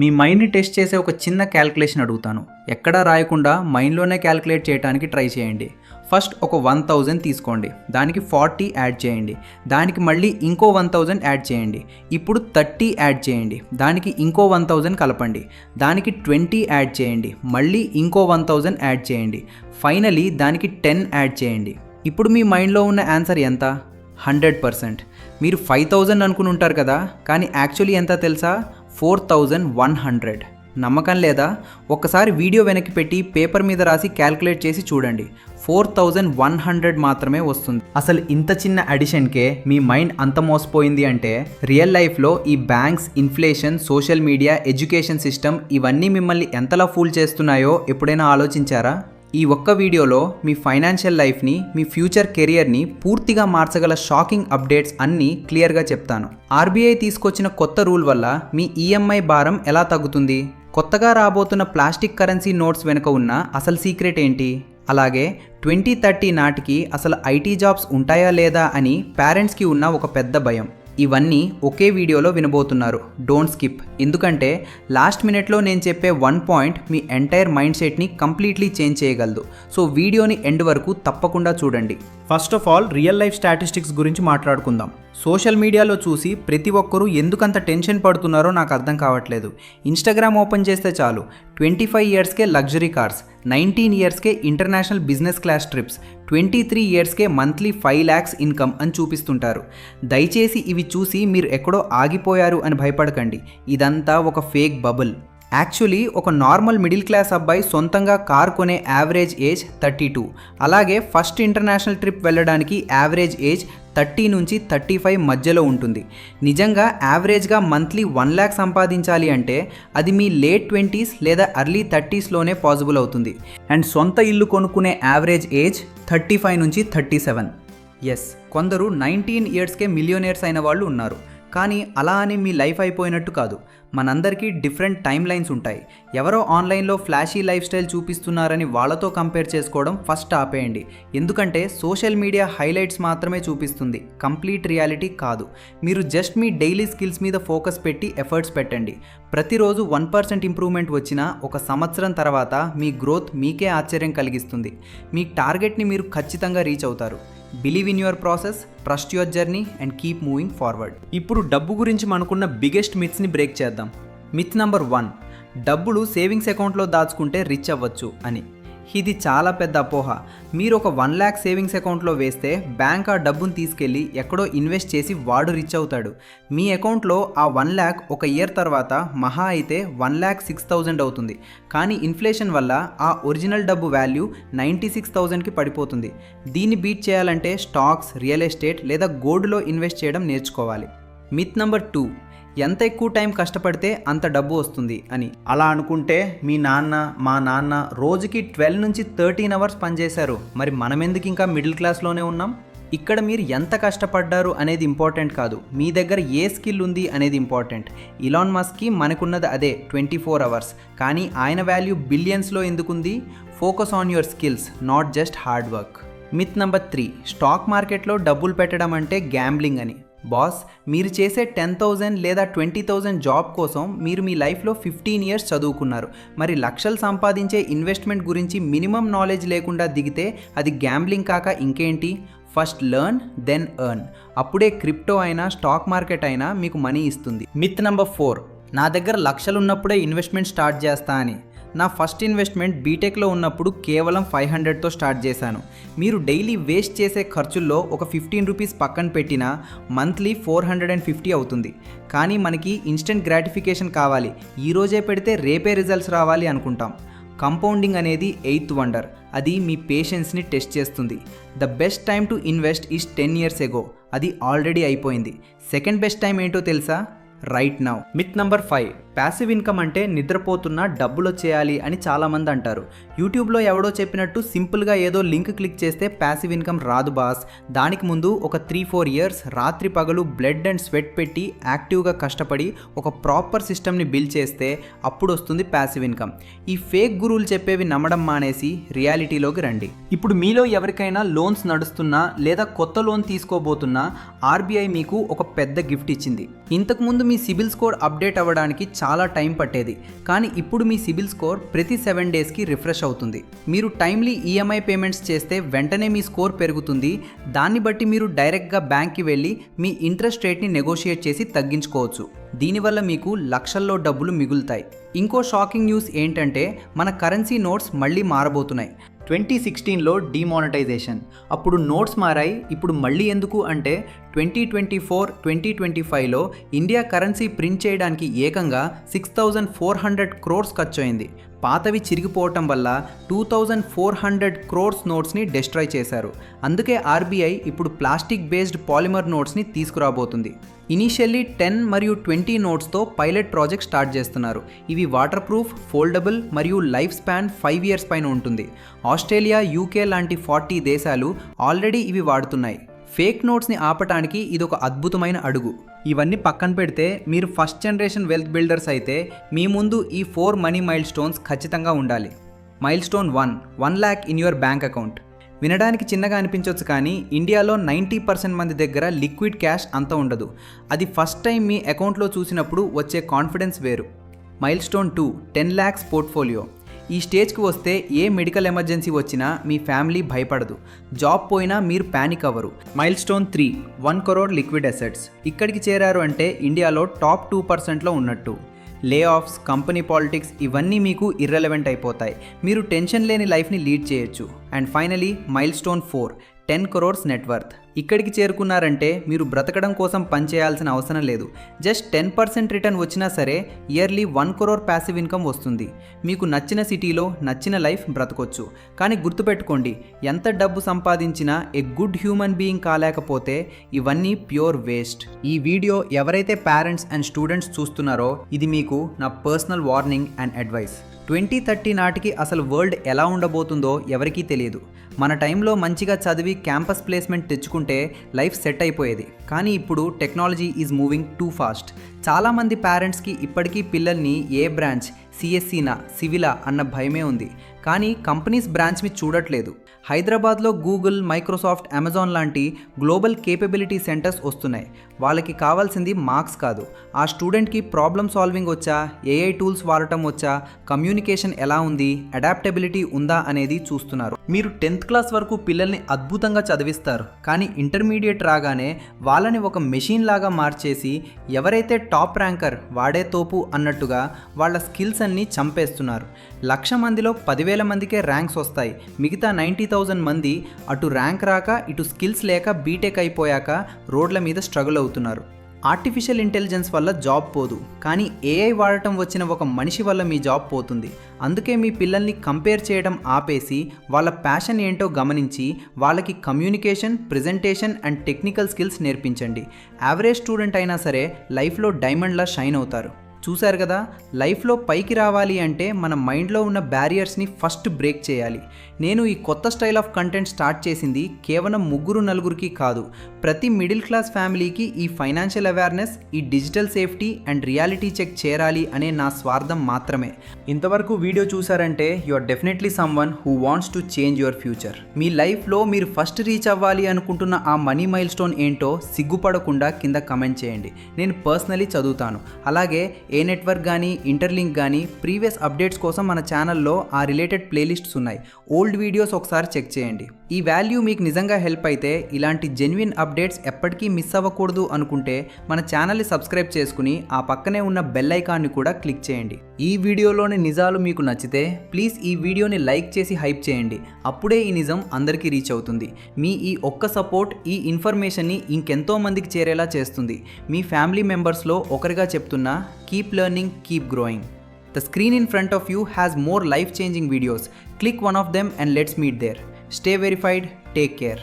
మీ మైండ్ని టెస్ట్ చేసే ఒక చిన్న క్యాల్కులేషన్ అడుగుతాను. ఎక్కడా రాయకుండా మైండ్లోనే క్యాల్కులేట్ చేయడానికి ట్రై చేయండి. ఫస్ట్ ఒక 1000 తీసుకోండి, దానికి 40 యాడ్ చేయండి, దానికి మళ్ళీ ఇంకో 1000 యాడ్ చేయండి, ఇప్పుడు 30 యాడ్ చేయండి, దానికి ఇంకో 1000 కలపండి, దానికి 20 యాడ్ చేయండి, మళ్ళీ ఇంకో 1000 యాడ్ చేయండి, ఫైనలీ దానికి 10 యాడ్ చేయండి. ఇప్పుడు మీ మైండ్లో ఉన్న ఆన్సర్ ఎంత? 100%. మీరు 5000 అనుకుని ఉంటారు కదా, కానీ యాక్చువల్లీ ఎంత తెలుసా? 4100. నమ్మకం లేదా? ఒక్కసారి వీడియో వెనక్కి పెట్టి పేపర్ మీద రాసి క్యాల్కులేట్ చేసి చూడండి. 4100 మాత్రమే వస్తుంది. అసలు ఇంత చిన్న అడిషన్కే మీ మైండ్ అంత మోసపోయింది అంటే రియల్ లైఫ్లో ఈ banks, inflation, social media, education system ఇవన్నీ మిమ్మల్ని ఎంతలా ఫూల్ చేస్తున్నాయో ఎప్పుడైనా ఆలోచించారా? ఈ ఒక్క వీడియోలో మీ ఫైనాన్షియల్ లైఫ్ని, మీ ఫ్యూచర్ కెరియర్ని పూర్తిగా మార్చగల షాకింగ్ అప్డేట్స్ అన్నీ క్లియర్గా చెప్తాను. ఆర్బీఐ తీసుకొచ్చిన కొత్త రూల్ వల్ల మీ ఈఎంఐ భారం ఎలా తగ్గుతుంది? కొత్తగా రాబోతున్న ప్లాస్టిక్ కరెన్సీ నోట్స్ వెనుక ఉన్న అసలు సీక్రెట్ ఏంటి? అలాగే 2030 నాటికి అసలు ఐటీ జాబ్స్ ఉంటాయా లేదా అని పేరెంట్స్కి ఉన్న ఒక పెద్ద భయం. ఇవన్నీ ఒకే వీడియోలో వినబోతున్నారు. డోంట్ స్కిప్, ఎందుకంటే లాస్ట్ మినిట్లో నేను చెప్పే 1 పాయింట్ మీ ఎంటైర్ మైండ్ సెట్ని కంప్లీట్లీ చేంజ్ చేయగలదు. సో వీడియోని ఎండ్ వరకు తప్పకుండా చూడండి. First of all real life statistics గురించి మాట్లాడుకుందాం. సోషల్ మీడియాలో చూసి ప్రతి ఒక్కరూ ఎందుకంత టెన్షన్ పడుతున్నారో నాకు అర్థం కావట్లేదు. ఇన్స్టాగ్రామ్ ఓపెన్ చేస్తే చాలు 25 ఇయర్స్కే లగ్జరీ కార్స్, 19 ఇయర్స్కే ఇంటర్నేషనల్ బిజినెస్ క్లాస్ ట్రిప్స్, 23 ఇయర్స్కే మంత్లీ 5 lakhs ఇన్కమ్ అని చూపిస్తుంటారు. దయచేసి ఇవి చూసి మీరు ఎక్కడో ఆగిపోయారు అని భయపడకండి. ఇదంతా ఒక ఫేక్ బబుల్. యాక్చువల్లీ ఒక నార్మల్ మిడిల్ క్లాస్ అబ్బాయి సొంతంగా కార్ కొనే యావరేజ్ ఏజ్ 32. అలాగే ఫస్ట్ ఇంటర్నేషనల్ ట్రిప్ వెళ్ళడానికి యావరేజ్ ఏజ్ 30 నుంచి 35 మధ్యలో ఉంటుంది. నిజంగా యావరేజ్గా మంత్లీ 1 lakh సంపాదించాలి అంటే అది మీ లేట్ 20s లేదా ఎర్లీ 30sలోనే పాసిబుల్ అవుతుంది. అండ్ సొంత ఇల్లు కొనుక్కునే యావరేజ్ ఏజ్ 35 నుంచి 37. ఎస్, కొందరు 19 ఇయర్స్కే మిలియోనేర్స్ అయిన వాళ్ళు ఉన్నారు. కానీ అలా అని మీ లైఫ్ అయిపోయినట్టు కాదు. మనందరికీ డిఫరెంట్ టైమ్ లైన్స్ ఉంటాయి. ఎవరో ఆన్లైన్లో ఫ్లాషీ లైఫ్ స్టైల్ చూపిస్తున్నారని వాళ్ళతో కంపేర్ చేసుకోవడం ఫస్ట్ ఆపేయండి. ఎందుకంటే సోషల్ మీడియా హైలైట్స్ మాత్రమే చూపిస్తుంది, కంప్లీట్ రియాలిటీ కాదు. మీరు జస్ట్ మీ డైలీ స్కిల్స్ మీద ఫోకస్ పెట్టి ఎఫర్ట్స్ పెట్టండి. ప్రతిరోజు 1% ఇంప్రూవ్మెంట్ వచ్చినా ఒక సంవత్సరం తర్వాత మీ గ్రోత్ మీకే ఆశ్చర్యం కలిగిస్తుంది. మీ టార్గెట్ని మీరు ఖచ్చితంగా రీచ్ అవుతారు. Believe in your process, trust your journey and keep moving forward. ఇప్పుడు డబ్బు గురించి మనకున్న బిగ్గెస్ట్ మిత్స్ని బ్రేక్ చేద్దాం. మిత్ నెంబర్ 1, డబ్బులు సేవింగ్స్ అకౌంట్లో దాచుకుంటే రిచ్ అవ్వచ్చు అని. ఇది చాలా పెద్ద అపోహ. మీరు ఒక 1 lakh సేవింగ్స్ అకౌంట్లో వేస్తే బ్యాంక్ ఆ డబ్బును తీసుకెళ్ళి ఎక్కడో ఇన్వెస్ట్ చేసి వాడు రిచ్ అవుతాడు. మీ అకౌంట్లో ఆ 1 lakh ఒక ఇయర్ తర్వాత మహా అయితే 1,06,000 అవుతుంది. కానీ ఇన్ఫ్లేషన్ వల్ల ఆ ఒరిజినల్ డబ్బు వాల్యూ 96,000కి పడిపోతుంది. దీన్ని బీట్ చేయాలంటే స్టాక్స్, రియల్ ఎస్టేట్ లేదా గోల్డ్లో ఇన్వెస్ట్ చేయడం నేర్చుకోవాలి. మిత్ నెంబర్ 2, ఎంత ఎక్కువ టైం కష్టపడితే అంత డబ్బు వస్తుంది అని. అలా అనుకుంటే మీ నాన్న, మా నాన్న రోజుకి 12 నుంచి 13 hours పనిచేశారు. మరి మనం ఎందుకు ఇంకా మిడిల్ క్లాస్లోనే ఉన్నాం? ఇక్కడ మీరు ఎంత కష్టపడ్డారు అనేది ఇంపార్టెంట్ కాదు, మీ దగ్గర ఏ స్కిల్ ఉంది అనేది ఇంపార్టెంట్. ఇలాన్ మస్క్కి మనకున్నది అదే 24 hours. కానీ ఆయన వాల్యూ బిలియన్స్లో ఎందుకుంది? Focus on your skills, not just hard work. Myth number 3, stock మార్కెట్లో డబ్బులు పెట్టడం అంటే గ్యాంబ్లింగ్ అని. బాస్, మీరు చేసే 10,000 లేదా 20,000 జాబ్ కోసం మీరు మీ లైఫ్లో 15 years చదువుకున్నారు. మరి లక్షలు సంపాదించే ఇన్వెస్ట్మెంట్ గురించి మినిమం నాలెడ్జ్ లేకుండా దిగితే అది గ్యాంబ్లింగ్ కాక ఇంకేంటి? First learn, then earn. అప్పుడే క్రిప్టో అయినా స్టాక్ మార్కెట్ అయినా మీకు మనీ ఇస్తుంది. మిత్ నెంబర్ 4, నా దగ్గర లక్షలు ఉన్నప్పుడే ఇన్వెస్ట్మెంట్ స్టార్ట్ చేస్తా అని. నా ఫస్ట్ ఇన్వెస్ట్మెంట్ బీటెక్లో ఉన్నప్పుడు కేవలం 500తో స్టార్ట్ చేశాను. మీరు డైలీ వేస్ట్ చేసే ఖర్చుల్లో ఒక 15 రూపీస్ పక్కన పెట్టినా మంత్లీ 450 అవుతుంది. కానీ మనకి ఇన్స్టెంట్ గ్రాటిఫికేషన్ కావాలి, ఈరోజే పెడితే రేపే రిజల్ట్స్ రావాలి అనుకుంటాం. కంపౌండింగ్ అనేది 8th వండర్. అది మీ పేషెన్స్ని టెస్ట్ చేస్తుంది. The best time to invest is 10 years ago. అది ఆల్రెడీ అయిపోయింది. సెకండ్ బెస్ట్ టైం ఏంటో తెలుసా? Right now. Myth number 5, passive income అంటే నిద్రపోతున్నా డబ్బులు వచ్చేయాలి అని చాలామంది అంటారు. యూట్యూబ్లో ఎవడో చెప్పినట్టు సింపుల్గా ఏదో లింక్ క్లిక్ చేస్తే ప్యాసివ్ ఇన్కమ్ రాదు బాస్. దానికి ముందు ఒక 3-4 years రాత్రి పగలు బ్లడ్ అండ్ స్వెట్ పెట్టి యాక్టివ్గా కష్టపడి ఒక ప్రాపర్ సిస్టమ్ని బిల్డ్ చేస్తే అప్పుడు వస్తుంది ప్యాసివ్ ఇన్కమ్. ఈ ఫేక్ గురువులు చెప్పేవి నమ్మడం మానేసి రియాలిటీలోకి రండి. ఇప్పుడు మీలో ఎవరికైనా లోన్స్ నడుస్తున్నా లేదా కొత్త లోన్ తీసుకోబోతున్నా ఆర్బీఐ మీకు ఒక పెద్ద గిఫ్ట్ ఇచ్చింది. ఇంతకుముందు మీ సిబిల్ స్కోర్ అప్డేట్ అవ్వడానికి చాలా టైం పట్టేది, కానీ ఇప్పుడు మీ సిబిల్ స్కోర్ ప్రతి 7 డేస్కి రిఫ్రెష్ అవుతుంది. మీరు టైమ్లీ ఈఎంఐ పేమెంట్స్ చేస్తే వెంటనే మీ స్కోర్ పెరుగుతుంది. దాన్ని బట్టి మీరు డైరెక్ట్గా బ్యాంక్కి వెళ్ళి మీ ఇంట్రెస్ట్ రేట్ని నెగోషియేట్ చేసి తగ్గించుకోవచ్చు. దీనివల్ల మీకు లక్షల్లో డబ్బులు మిగులుతాయి. ఇంకో షాకింగ్ న్యూస్ ఏంటంటే మన కరెన్సీ నోట్స్ మళ్ళీ మారబోతున్నాయి. 2016లో డిమానిటైజేషన్, అప్పుడు నోట్స్ మారాయి. ఇప్పుడు మళ్ళీ ఎందుకు అంటే 2024-2025లో ఇండియా కరెన్సీ ప్రింట్ చేయడానికి ఏకంగా 6400 crores ఖర్చు అయింది. పాతవి చిరిగిపోవటం వల్ల 2400 crores నోట్స్ని డిస్ట్రాయ్ చేశారు. అందుకే ఆర్బీఐ ఇప్పుడు ప్లాస్టిక్ బేస్డ్ పాలిమర్ నోట్స్ని తీసుకురాబోతుంది. ఇనీషియల్లీ 10 మరియు 20 నోట్స్తో పైలట్ ప్రాజెక్ట్ స్టార్ట్ చేస్తున్నారు. ఇవి వాటర్ ప్రూఫ్, ఫోల్డబుల్ మరియు లైఫ్ స్పాన్ 5 years పైన ఉంటుంది. ఆస్ట్రేలియా, యూకే లాంటి 40 దేశాలు ఆల్రెడీ ఇవి వాడుతున్నాయి. ఫేక్ నోట్స్ని ఆపటానికి ఇదొక అద్భుతమైన అడుగు. ఇవన్నీ పక్కన పెడితే మీరు ఫస్ట్ జనరేషన్ వెల్త్ బిల్డర్స్ అయితే మీ ముందు ఈ 4 మనీ మైల్ స్టోన్స్ ఖచ్చితంగా ఉండాలి. Mile stone 1 lakh in your bank account. వినడానికి చిన్నగా అనిపించవచ్చు, కానీ ఇండియాలో 90% మంది దగ్గర లిక్విడ్ క్యాష్ అంత ఉండదు. అది ఫస్ట్ టైం మీ అకౌంట్లో చూసినప్పుడు వచ్చే కాన్ఫిడెన్స్ వేరు. Mile stone 2 10 lakhs portfolio. ఈ స్టేజ్కి వస్తే ఏ మెడికల్ ఎమర్జెన్సీ వచ్చినా మీ ఫ్యామిలీ భయపడదు, జాబ్ పోయినా మీరు ప్యానిక్ అవ్వరు. Mile stone 3 1 crore liquid assets. ఇక్కడికి చేరారు అంటే ఇండియాలో టాప్ 2%లో ఉన్నట్టు. లే ఆఫ్స్, కంపెనీ పాలిటిక్స్ ఇవన్నీ మీకు ఇర్రెలవెంట్ అయిపోతాయి. మీరు టెన్షన్ లేని లైఫ్ని లీడ్ చేయొచ్చు. And finally mile stone 4 10 crores net worth. ఇక్కడికి చేరుకున్నారంటే మీరు బ్రతకడం కోసం పనిచేయాల్సిన అవసరం లేదు. జస్ట్ 10% రిటర్న్ వచ్చినా సరే ఇయర్లీ 1 crore ప్యాసివ్ ఇన్కమ్ వస్తుంది. మీకు నచ్చిన సిటీలో నచ్చిన లైఫ్ బ్రతకొచ్చు. కానీ గుర్తుపెట్టుకోండి, ఎంత డబ్బు సంపాదించినా ఏ గుడ్ హ్యూమన్ బీయింగ్ కాలేకపోతే ఇవన్నీ ప్యూర్ వేస్ట్. ఈ వీడియో ఎవరైతే పేరెంట్స్ అండ్ స్టూడెంట్స్ చూస్తున్నారో ఇది మీకు నా పర్సనల్ వార్నింగ్ అండ్ అడ్వైస్. 2030 నాటికి అసలు వరల్డ్ ఎలా ఉండబోతుందో ఎవరికీ తెలియదు. మన టైంలో మంచిగా చదివి క్యాంపస్ ప్లేస్మెంట్ తెచ్చుకుంటే లైఫ్ సెట్ అయిపోయేది. కానీ ఇప్పుడు technology is moving too fast. చాలామంది పేరెంట్స్కి ఇప్పటికీ పిల్లల్ని ఏ బ్రాంచ్, సిఎస్సినా, సివిలా అన్న భయమే ఉంది. కానీ కంపెనీస్ బ్రాంచ్ని చూడట్లేదు. హైదరాబాద్లో గూగుల్, మైక్రోసాఫ్ట్, అమెజాన్ లాంటి గ్లోబల్ కేపబిలిటీ సెంటర్స్ వస్తున్నాయి. వాళ్ళకి కావాల్సింది మార్క్స్ కాదు, ఆ స్టూడెంట్కి ప్రాబ్లమ్ సాల్వింగ్ వచ్చా, ఏఐ టూల్స్ వాడటం వచ్చా, కమ్యూనికేషన్ ఎలా ఉంది, అడాప్టబిలిటీ ఉందా అనేది చూస్తున్నారు. మీరు 10th క్లాస్ వరకు పిల్లల్ని అద్భుతంగా చదివిస్తారు, కానీ ఇంటర్మీడియట్ రాగానే వాళ్ళని ఒక మెషిన్ లాగా మార్చేసి ఎవరైతే టాప్ ర్యాంకర్ వాడే తోపు అన్నట్టుగా వాళ్ళ స్కిల్స్ అన్నీ చంపేస్తున్నారు. 1,00,000 మందిలో 10,000 మందికే ర్యాంక్స్ వస్తాయి. మిగతా 90,000 మంది అటు ర్యాంక్ రాక ఇటు స్కిల్స్ లేక బీటెక్ అయిపోయాక రోడ్ల మీద స్ట్రగుల్ అవుతున్నారు. ఆర్టిఫిషియల్ ఇంటెలిజెన్స్ వల్ల జాబ్ పోదు, కానీ ఏఐ వాడటం వచ్చిన ఒక మనిషి వల్ల మీ జాబ్ పోతుంది. అందుకే మీ పిల్లల్ని కంపేర్ చేయడం ఆపేసి వాళ్ళ ప్యాషన్ ఏంటో గమనించి వాళ్ళకి communication, presentation and technical skills నేర్పించండి. యావరేజ్ స్టూడెంట్ అయినా సరే లైఫ్లో డైమండ్లా షైన్ అవుతారు. చూశారు కదా, లైఫ్లో పైకి రావాలి అంటే మన మైండ్లో ఉన్న బ్యారియర్స్ని ఫస్ట్ బ్రేక్ చేయాలి. నేను ఈ కొత్త స్టైల్ ఆఫ్ కంటెంట్ స్టార్ట్ చేసింది కేవలం 3-4కి కాదు, ప్రతి మిడిల్ క్లాస్ ఫ్యామిలీకి ఈ ఫైనాన్షియల్ అవేర్నెస్, ఈ digital safety and reality check చేరాలి అనే నా స్వార్థం మాత్రమే. ఇంతవరకు వీడియో చూసారంటే you are definitely someone who wants to change your future. మీ లైఫ్లో మీరు ఫస్ట్ రీచ్ అవ్వాలి అనుకుంటున్న ఆ మనీ మైల్ స్టోన్ ఏంటో సిగ్గుపడకుండా కింద కమెంట్ చేయండి. నేను పర్సనలీ చదువుతాను. అలాగే ఏ నెట్వర్క్ కానీ, ఇంటర్లింక్ కానీ ప్రీవియస్ అప్డేట్స్ కోసం మన ఛానల్లో ఆ రిలేటెడ్ ప్లేలిస్ట్స్ ఉన్నాయి. ఓల్డ్ వీడియోస్ ఒకసారి చెక్ చేయండి. ఈ వాల్యూ మీకు నిజంగా హెల్ప్ అయితే ఇలాంటి జెన్యున్ అప్డేట్స్ ఎప్పటికీ మిస్ అవ్వకూడదు అనుకుంటే మన ఛానల్ని సబ్స్క్రైబ్ చేసుకుని ఆ పక్కనే ఉన్న బెల్ ఐకాన్ని కూడా క్లిక్ చేయండి. ఈ వీడియోలోని నిజాలు మీకు నచ్చితే ప్లీజ్ ఈ వీడియోని లైక్ చేసి హైప్ చేయండి. అప్పుడే ఈ నిజం అందరికీ రీచ్ అవుతుంది. మీ ఈ ఒక్క సపోర్ట్ ఈ ఇన్ఫర్మేషన్ని ఇంకెంతో మందికి చేరేలా చేస్తుంది. మీ ఫ్యామిలీ మెంబర్స్లో ఒకరిగా చెప్తున్నా, keep learning, keep growing. The screen in front of you has more life-changing videos. Click one of them and let's meet there. Stay verified. Take care.